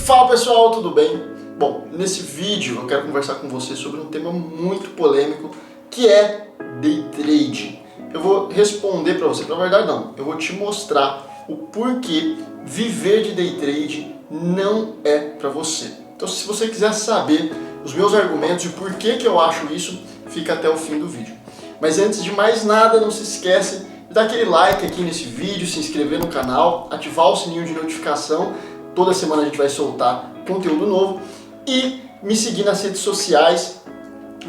Fala pessoal, tudo bem? Bom, nesse vídeo eu quero conversar com você sobre um tema muito polêmico que é Day Trade. Eu vou responder para você, na verdade não, eu vou te mostrar o porquê viver de Day Trade não é para você. Então se você quiser saber os meus argumentos e por que eu acho isso, fica até o fim do vídeo. Mas antes de mais nada, não se esquece de dar aquele like aqui nesse vídeo, se inscrever no canal, ativar o sininho de notificação. Toda semana a gente vai soltar conteúdo novo e me seguir nas redes sociais,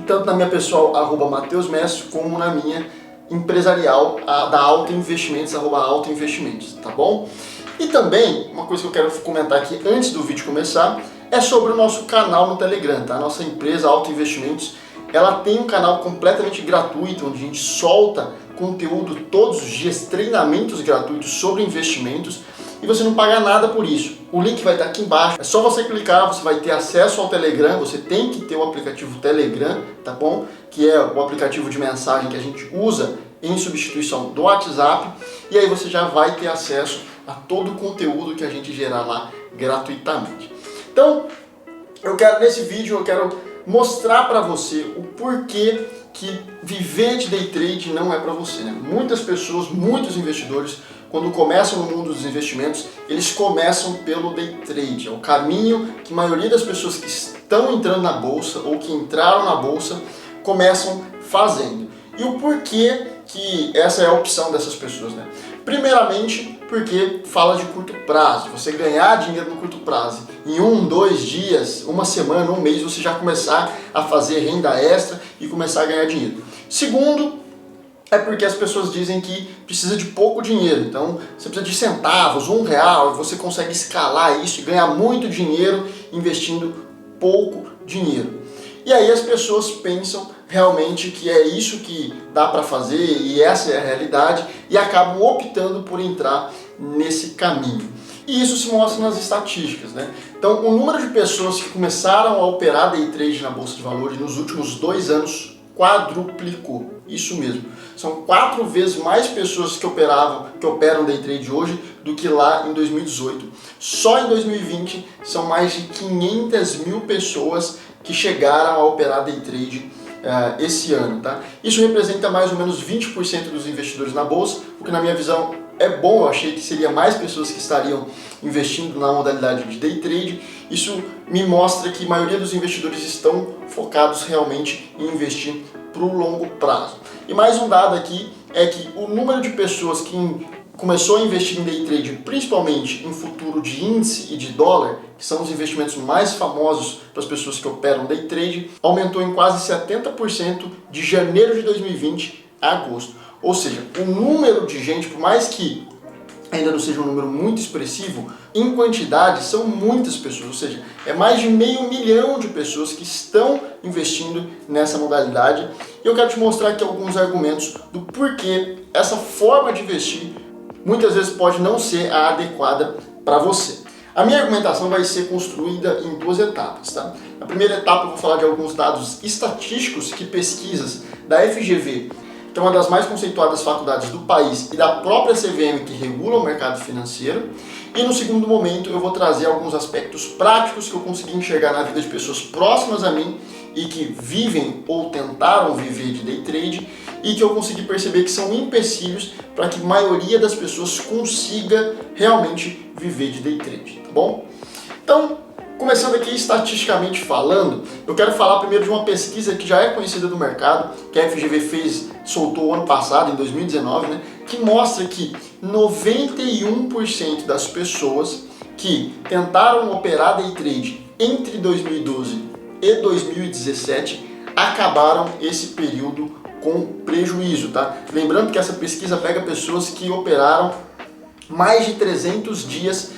tanto na minha pessoal, @MatheusMestre, como na minha empresarial, da Alta Investimentos, @AltaInvestimentos, tá bom? E também, uma coisa que eu quero comentar aqui antes do vídeo começar, é sobre o nosso canal no Telegram, tá? A nossa empresa Alta Investimentos, ela tem um canal completamente gratuito, onde a gente solta conteúdo todos os dias, treinamentos gratuitos sobre investimentos, e você não paga nada por isso. O link vai estar aqui embaixo, é só você clicar, você vai ter acesso ao Telegram, você tem que ter o aplicativo Telegram, tá bom? Que é o aplicativo de mensagem que a gente usa em substituição do WhatsApp, e aí você já vai ter acesso a todo o conteúdo que a gente gerar lá gratuitamente. Então, nesse vídeo eu quero mostrar para você o porquê que viver de Day Trade não é para você, né? Muitas pessoas, muitos investidores, quando começam no mundo dos investimentos, eles começam pelo Day Trade. É o caminho que a maioria das pessoas que estão entrando na bolsa ou que entraram na bolsa começam fazendo. E o porquê que essa é a opção dessas pessoas, né? Primeiramente, porque fala de curto prazo, você ganhar dinheiro no curto prazo. Em 1, 2 dias, uma semana, um mês, você já começar a fazer renda extra e começar a ganhar dinheiro. Segundo, é porque as pessoas dizem que precisa de pouco dinheiro, então você precisa de centavos, R$1, e você consegue escalar isso e ganhar muito dinheiro investindo pouco dinheiro. E aí as pessoas pensam realmente que é isso que dá para fazer e essa é a realidade e acabam optando por entrar nesse caminho. E isso se mostra nas estatísticas, né? Então o número de pessoas que começaram a operar Day Trade na Bolsa de Valores nos últimos 2 anos quadruplicou. Isso mesmo. São 4 vezes mais pessoas que operam Day Trade hoje do que lá em 2018. Só em 2020 são mais de 500 mil pessoas que chegaram a operar Day Trade esse ano, tá? Isso representa mais ou menos 20% dos investidores na bolsa, o que na minha visão é bom. Eu achei que seria mais pessoas que estariam investindo na modalidade de Day Trade. Isso me mostra que a maioria dos investidores estão focados realmente em investir para o longo prazo. E mais um dado aqui é que o número de pessoas que começou a investir em Day Trade, principalmente em futuro de índice e de dólar, que são os investimentos mais famosos para as pessoas que operam Day Trade, aumentou em quase 70% de janeiro de 2020 a agosto. Ou seja, o número de gente, por mais que ainda não seja um número muito expressivo, em quantidade são muitas pessoas, ou seja, é mais de 500 mil de pessoas que estão investindo nessa modalidade. E eu quero te mostrar aqui alguns argumentos do porquê essa forma de investir muitas vezes pode não ser a adequada para você. A minha argumentação vai ser construída em 2 etapas, tá? Na primeira etapa eu vou falar de alguns dados estatísticos que pesquisas da FGV, que é uma das mais conceituadas faculdades do país, e da própria CVM, que regula o mercado financeiro. E no segundo momento eu vou trazer alguns aspectos práticos que eu consegui enxergar na vida de pessoas próximas a mim e que vivem ou tentaram viver de Day Trade e que eu consegui perceber que são empecilhos para que a maioria das pessoas consiga realmente viver de Day Trade, tá bom? Então, começando aqui estatisticamente falando, eu quero falar primeiro de uma pesquisa que já é conhecida do mercado, que a FGV soltou ano passado, em 2019, né, que mostra que 91% das pessoas que tentaram operar Day Trade entre 2012 e 2017 acabaram esse período com prejuízo, tá? Lembrando que essa pesquisa pega pessoas que operaram mais de 300 dias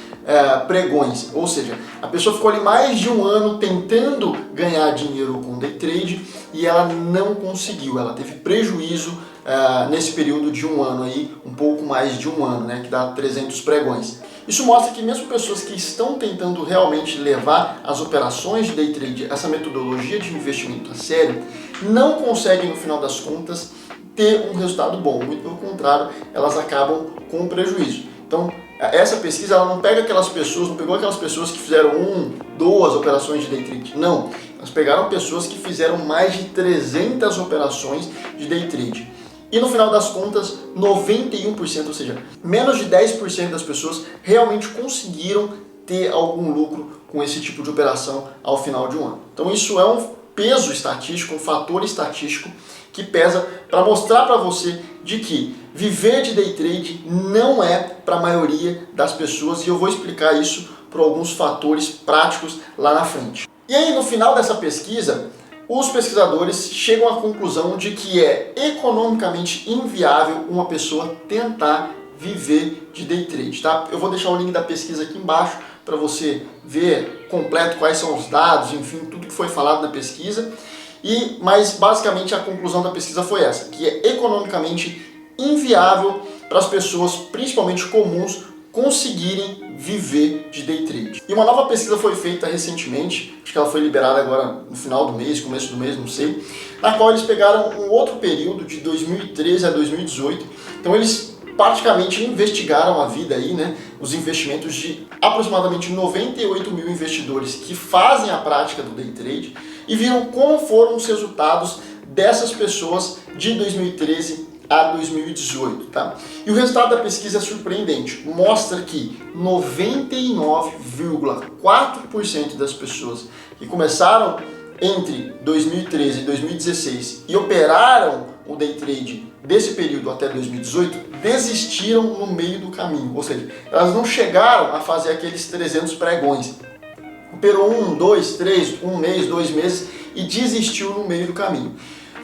pregões, ou seja, a pessoa ficou ali mais de 1 ano tentando ganhar dinheiro com Day Trade e ela não conseguiu, ela teve prejuízo nesse período de 1 ano aí, um pouco mais de 1 ano, né, que dá 300 pregões. Isso mostra que mesmo pessoas que estão tentando realmente levar as operações de Day Trade, essa metodologia de investimento a sério, não conseguem no final das contas ter um resultado bom, muito pelo contrário, elas acabam com prejuízo. Então, essa pesquisa ela não pega aquelas pessoas, não pegou aquelas pessoas que fizeram 1, 2 operações de day trade. Não, elas pegaram pessoas que fizeram mais de 300 operações de day trade. E no final das contas, 91%, ou seja, menos de 10% das pessoas realmente conseguiram ter algum lucro com esse tipo de operação ao final de um ano. Então isso é um peso estatístico, um fator estatístico que pesa para mostrar para você de que viver de day trade não é para a maioria das pessoas, e eu vou explicar isso por alguns fatores práticos lá na frente. E aí no final dessa pesquisa, os pesquisadores chegam à conclusão de que é economicamente inviável uma pessoa tentar viver de day trade, tá? Eu vou deixar o link da pesquisa aqui embaixo para você ver completo quais são os dados, enfim, tudo que foi falado na pesquisa. Mas basicamente a conclusão da pesquisa foi essa, que é economicamente inviável para as pessoas, principalmente comuns, conseguirem viver de day trade. E uma nova pesquisa foi feita recentemente, acho que ela foi liberada agora no final do mês, começo do mês, não sei, na qual eles pegaram um outro período de 2013 a 2018. Então eles praticamente investigaram a vida aí, né, os investimentos de aproximadamente 98 mil investidores que fazem a prática do day trade e viram como foram os resultados dessas pessoas de 2013 a 2018, tá? E o resultado da pesquisa é surpreendente, mostra que 99,4% das pessoas que começaram entre 2013 e 2016 e operaram o day trade desse período até 2018 desistiram no meio do caminho, ou seja, elas não chegaram a fazer aqueles 300 pregões. Operou 1, 2, 3, 1 mês, 2 meses e desistiu no meio do caminho.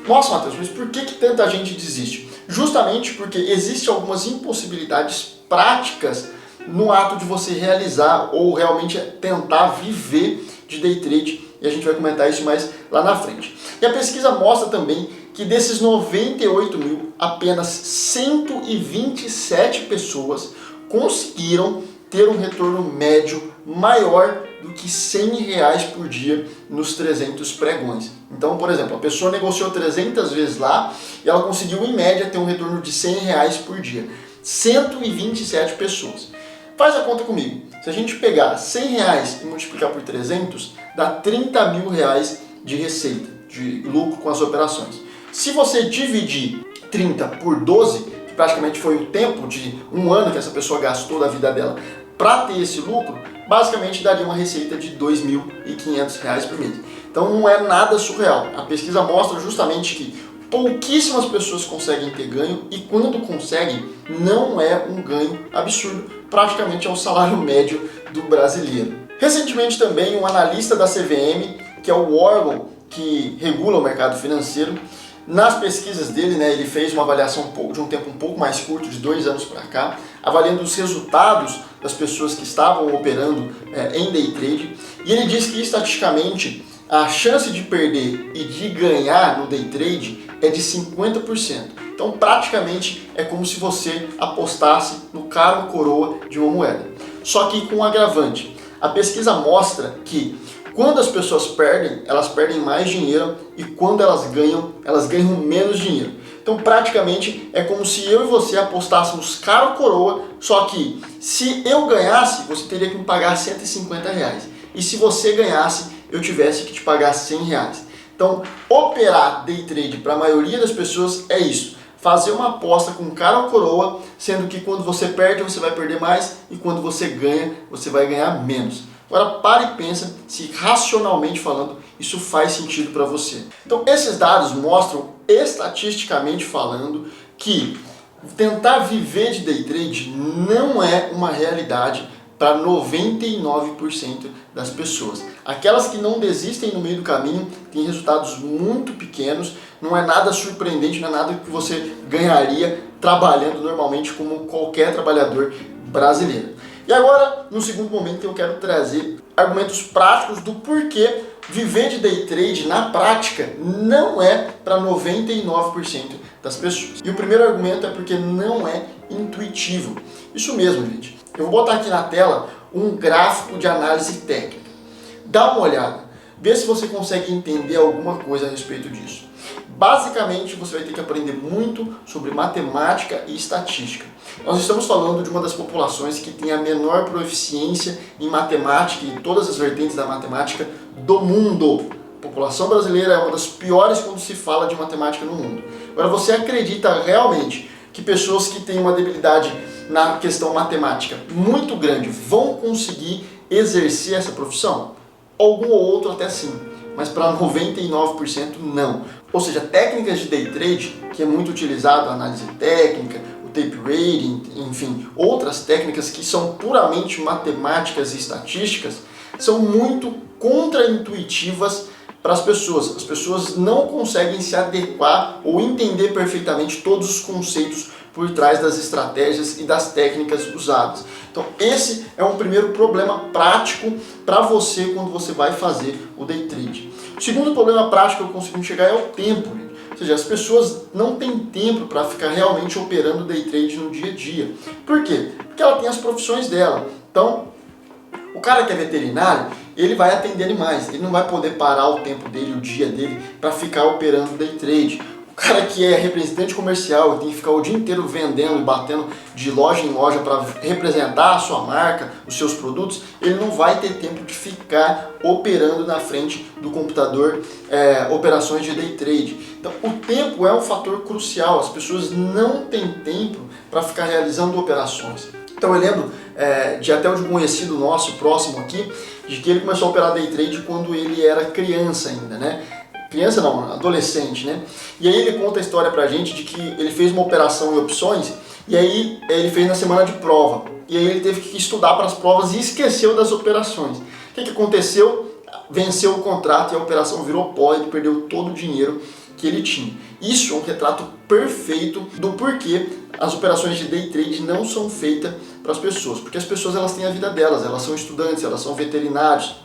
Nossa, Matheus, mas por que tanta gente desiste? Justamente porque existem algumas impossibilidades práticas no ato de você realizar ou realmente tentar viver de day trade, e a gente vai comentar isso mais lá na frente. E a pesquisa mostra também que desses 98 mil, apenas 127 pessoas conseguiram ter um retorno médio maior do que R$100 por dia nos 300 pregões. Então, por exemplo, a pessoa negociou 300 vezes lá e ela conseguiu, em média, ter um retorno de R$100 por dia. 127 pessoas. Faz a conta comigo. Se a gente pegar R$100 e multiplicar por 300, dá R$30 mil de receita, de lucro com as operações. Se você dividir 30 por 12, que praticamente foi o tempo de um ano que essa pessoa gastou da vida dela para ter esse lucro, basicamente daria uma receita de R$2.500 por mês. Então não é nada surreal. A pesquisa mostra justamente que pouquíssimas pessoas conseguem ter ganho, e quando conseguem, não é um ganho absurdo, praticamente é o salário médio do brasileiro. Recentemente também um analista da CVM, que é o órgão que regula o mercado financeiro, nas pesquisas dele, né, ele fez uma avaliação de um tempo um pouco mais curto, de 2 anos para cá, avaliando os resultados das pessoas que estavam operando em day trade, e ele diz que estatisticamente a chance de perder e de ganhar no day trade é de 50%. Então praticamente é como se você apostasse no caro coroa de uma moeda. Só que com um agravante. A pesquisa mostra que quando as pessoas perdem, elas perdem mais dinheiro, e quando elas ganham menos dinheiro. Então praticamente é como se eu e você apostássemos caro coroa, só que se eu ganhasse, você teria que me pagar R$150. E se você ganhasse, eu tivesse que te pagar R$100. Então operar day trade para a maioria das pessoas é isso. Fazer uma aposta com caro coroa, sendo que quando você perde, você vai perder mais, e quando você ganha, você vai ganhar menos. Agora pare e pensa se racionalmente falando isso faz sentido para você. Então esses dados mostram, estatisticamente falando, que tentar viver de day trade não é uma realidade para 99% das pessoas. Aquelas que não desistem no meio do caminho têm resultados muito pequenos, não é nada surpreendente, não é nada que você ganharia trabalhando normalmente como qualquer trabalhador brasileiro. E agora, no segundo momento, eu quero trazer argumentos práticos do porquê viver de day trade na prática não é para 99% das pessoas. E o primeiro argumento é porque não é intuitivo. Isso mesmo, gente. Eu vou botar aqui na tela um gráfico de análise técnica. Dá uma olhada, vê se você consegue entender alguma coisa a respeito disso. Basicamente, você vai ter que aprender muito sobre matemática e estatística. Nós estamos falando de uma das populações que tem a menor proficiência em matemática e todas as vertentes da matemática do mundo. A população brasileira é uma das piores quando se fala de matemática no mundo. Agora, você acredita realmente que pessoas que têm uma debilidade na questão matemática muito grande vão conseguir exercer essa profissão? Algum ou outro até sim, mas para 99% não. Ou seja, técnicas de day trade, que é muito utilizado a análise técnica, o tape trading, enfim, outras técnicas que são puramente matemáticas e estatísticas, são muito contraintuitivas para as pessoas. As pessoas não conseguem se adequar ou entender perfeitamente todos os conceitos por trás das estratégias e das técnicas usadas. Então esse é um primeiro problema prático para você quando você vai fazer o day trade. O segundo problema prático que eu consigo enxergar é o tempo. Ou seja, as pessoas não têm tempo para ficar realmente operando day trade no dia a dia. Por quê? Porque ela tem as profissões dela. Então, o cara que é veterinário, ele vai atender animais, ele não vai poder parar o tempo dele, o dia dele, para ficar operando day trade. O cara que é representante comercial, tem que ficar o dia inteiro vendendo e batendo de loja em loja para representar a sua marca, os seus produtos, ele não vai ter tempo de ficar operando na frente do computador operações de day trade. Então o tempo é um fator crucial, as pessoas não têm tempo para ficar realizando operações. Então eu lembro de até um conhecido nosso próximo aqui, de que ele começou a operar day trade quando ele era criança ainda, né? Criança não, adolescente, né? E aí ele conta a história pra gente de que ele fez uma operação em opções e aí ele fez na semana de prova. E aí ele teve que estudar para as provas e esqueceu das operações. O que aconteceu? Venceu o contrato e a operação virou pó, ele perdeu todo o dinheiro que ele tinha. Isso é um retrato perfeito do porquê as operações de day trade não são feitas para as pessoas. Porque as pessoas elas têm a vida delas, elas são estudantes, elas são veterinários,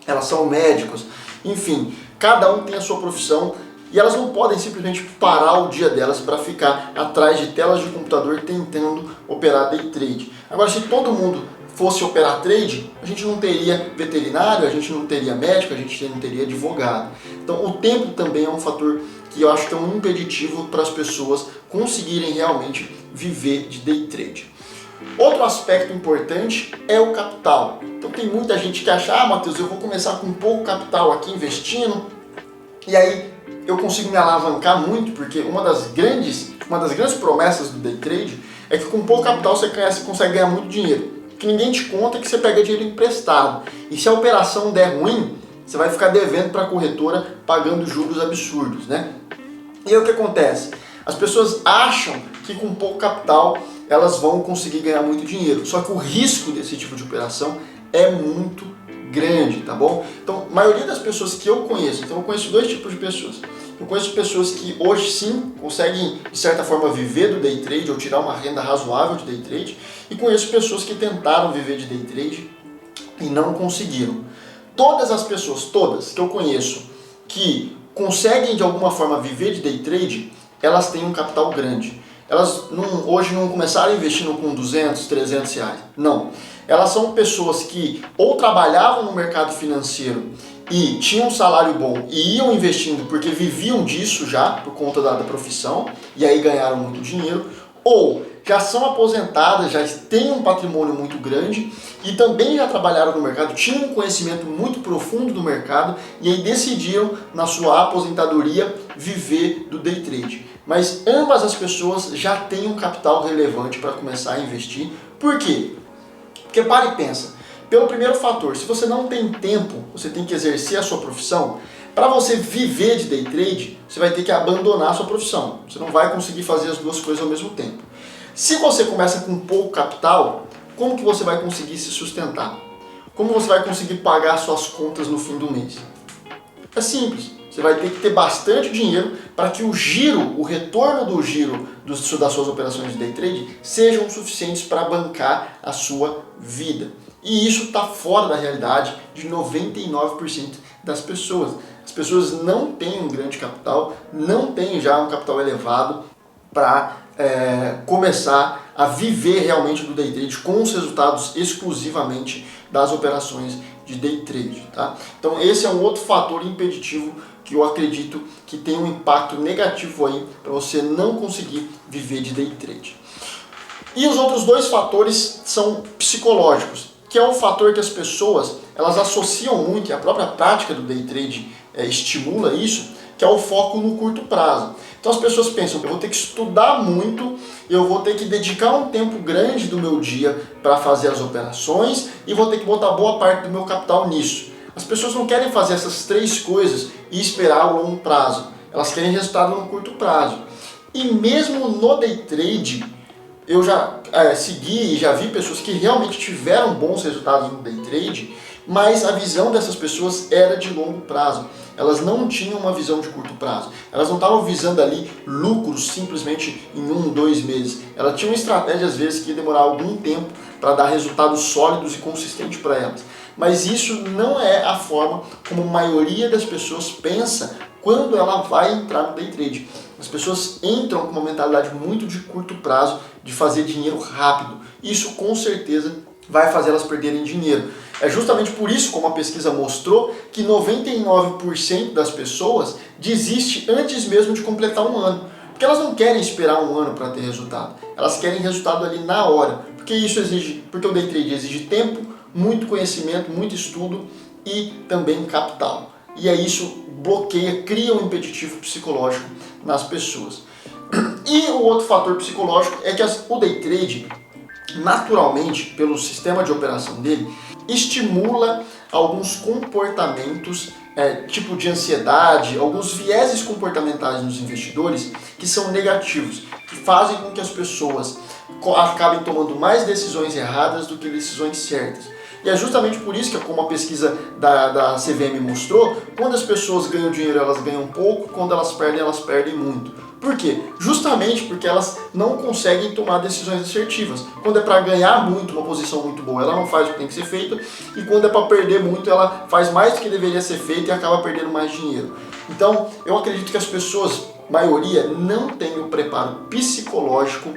elas são médicos, enfim, cada um tem a sua profissão e elas não podem simplesmente parar o dia delas para ficar atrás de telas de computador tentando operar day trade. Agora, se todo mundo fosse operar trade, a gente não teria veterinário, a gente não teria médico, a gente não teria advogado. Então o tempo também é um fator que eu acho que é um impeditivo para as pessoas conseguirem realmente viver de day trade. Outro aspecto importante é o capital. Então tem muita gente que acha, Matheus, eu vou começar com pouco capital aqui investindo, e aí eu consigo me alavancar muito, porque uma das grandes promessas do day trade é que com pouco capital você consegue ganhar muito dinheiro. Que ninguém te conta que você pega dinheiro emprestado. E se a operação der ruim, você vai ficar devendo para a corretora, pagando juros absurdos, né? E aí o que acontece? As pessoas acham que com pouco capital elas vão conseguir ganhar muito dinheiro. Só que o risco desse tipo de operação é muito grande, tá bom? Então, a maioria das pessoas que eu conheço, então eu conheço dois tipos de pessoas. Eu conheço pessoas que hoje sim conseguem, de certa forma, viver do day trade ou tirar uma renda razoável de day trade, e conheço pessoas que tentaram viver de day trade e não conseguiram. Todas as pessoas, todas que eu conheço que conseguem de alguma forma viver de day trade, elas têm um capital grande. Elas hoje não começaram investindo com 200, 300 reais. Não. Elas são pessoas que ou trabalhavam no mercado financeiro e tinham um salário bom e iam investindo porque viviam disso já, por conta da profissão, e aí ganharam muito dinheiro, ou já são aposentadas, já têm um patrimônio muito grande e também já trabalharam no mercado, tinham um conhecimento muito profundo do mercado e aí decidiram, na sua aposentadoria, viver do day trade. Mas ambas as pessoas já têm um capital relevante para começar a investir. Por quê? Porque para e pensa. Pelo primeiro fator, se você não tem tempo, você tem que exercer a sua profissão, para você viver de day trade, você vai ter que abandonar a sua profissão. Você não vai conseguir fazer as duas coisas ao mesmo tempo. Se você começa com pouco capital, como que você vai conseguir se sustentar? Como você vai conseguir pagar suas contas no fim do mês? É simples. Você vai ter que ter bastante dinheiro para que o giro, o retorno do giro das suas operações de day trade sejam suficientes para bancar a sua vida. E isso está fora da realidade de 99% das pessoas. As pessoas não têm um grande capital, não têm já um capital elevado para começar a viver realmente do day trade com os resultados exclusivamente das operações de day trade, tá? Então esse é um outro fator impeditivo que eu acredito que tem um impacto negativo aí para você não conseguir viver de day trade. E os outros dois fatores são psicológicos, que é o fator que as pessoas elas associam muito, e a própria prática do day trade estimula isso, que é o foco no curto prazo. Então as pessoas pensam, eu vou ter que estudar muito, eu vou ter que dedicar um tempo grande do meu dia para fazer as operações e vou ter que botar boa parte do meu capital nisso. As pessoas não querem fazer essas três coisas e esperar o longo prazo. Elas querem resultado no curto prazo. E mesmo no day trade, eu já segui e já vi pessoas que realmente tiveram bons resultados no day trade, mas a visão dessas pessoas era de longo prazo. Elas não tinham uma visão de curto prazo. Elas não estavam visando ali lucros simplesmente em 1, 2 meses. Elas tinham estratégia às vezes que ia demorar algum tempo para dar resultados sólidos e consistentes para elas. Mas isso não é a forma como a maioria das pessoas pensa quando ela vai entrar no day trade. As pessoas entram com uma mentalidade muito de curto prazo, de fazer dinheiro rápido. Isso com certeza vai fazer elas perderem dinheiro. É justamente por isso, como a pesquisa mostrou, que 99% das pessoas desiste antes mesmo de completar um ano. Porque elas não querem esperar um ano para ter resultado. Elas querem resultado ali na hora. Porque o day trade exige tempo, muito conhecimento, muito estudo e também capital. E aí isso bloqueia, cria um impeditivo psicológico nas pessoas. E o outro fator psicológico é que o day trade, naturalmente, pelo sistema de operação dele, estimula alguns comportamentos, tipo de ansiedade, alguns vieses comportamentais nos investidores que são negativos, que fazem com que as pessoas acabem tomando mais decisões erradas do que decisões certas. E é justamente por isso que, como a pesquisa da CVM mostrou, quando as pessoas ganham dinheiro, elas ganham pouco, quando elas perdem muito. Por quê? Justamente porque elas não conseguem tomar decisões assertivas. Quando é para ganhar muito, uma posição muito boa, ela não faz o que tem que ser feito, e quando é para perder muito, ela faz mais do que deveria ser feito e acaba perdendo mais dinheiro. Então, eu acredito que as pessoas, maioria, não tem o preparo psicológico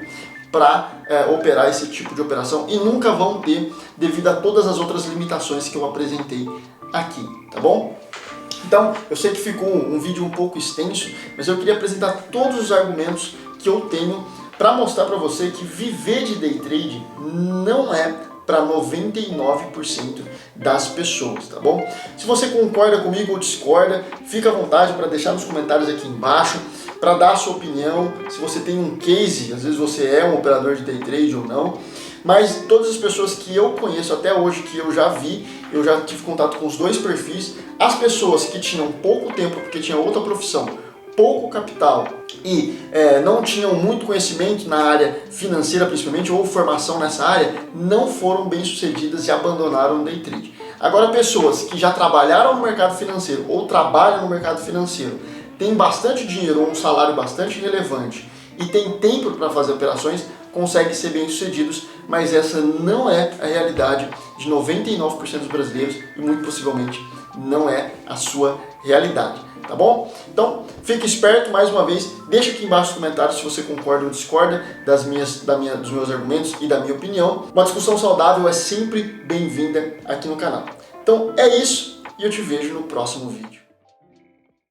para operar esse tipo de operação e nunca vão ter devido a todas as outras limitações que eu apresentei aqui, tá bom? Então, eu sei que ficou um vídeo um pouco extenso, mas eu queria apresentar todos os argumentos que eu tenho para mostrar para você que viver de day trade não é para 99% das pessoas, tá bom? Se você concorda comigo ou discorda, fica à vontade para deixar nos comentários aqui embaixo, para dar a sua opinião, se você tem um case, às vezes você é um operador de day trade ou não, mas todas as pessoas que eu conheço até hoje, que eu já vi, eu já tive contato com os dois perfis, as pessoas que tinham pouco tempo porque tinham outra profissão, pouco capital e não tinham muito conhecimento na área financeira principalmente, ou formação nessa área, não foram bem sucedidas e abandonaram o day trade. Agora, pessoas que já trabalharam no mercado financeiro ou trabalham no mercado financeiro, têm bastante dinheiro ou um salário bastante relevante e têm tempo para fazer operações, conseguem ser bem sucedidos, mas essa não é a realidade de 99% dos brasileiros e muito possivelmente não é a sua realidade, tá bom? Então, fique esperto mais uma vez, deixa aqui embaixo nos comentários se você concorda ou discorda dos meus argumentos e da minha opinião. Uma discussão saudável é sempre bem-vinda aqui no canal. Então é isso e eu te vejo no próximo vídeo.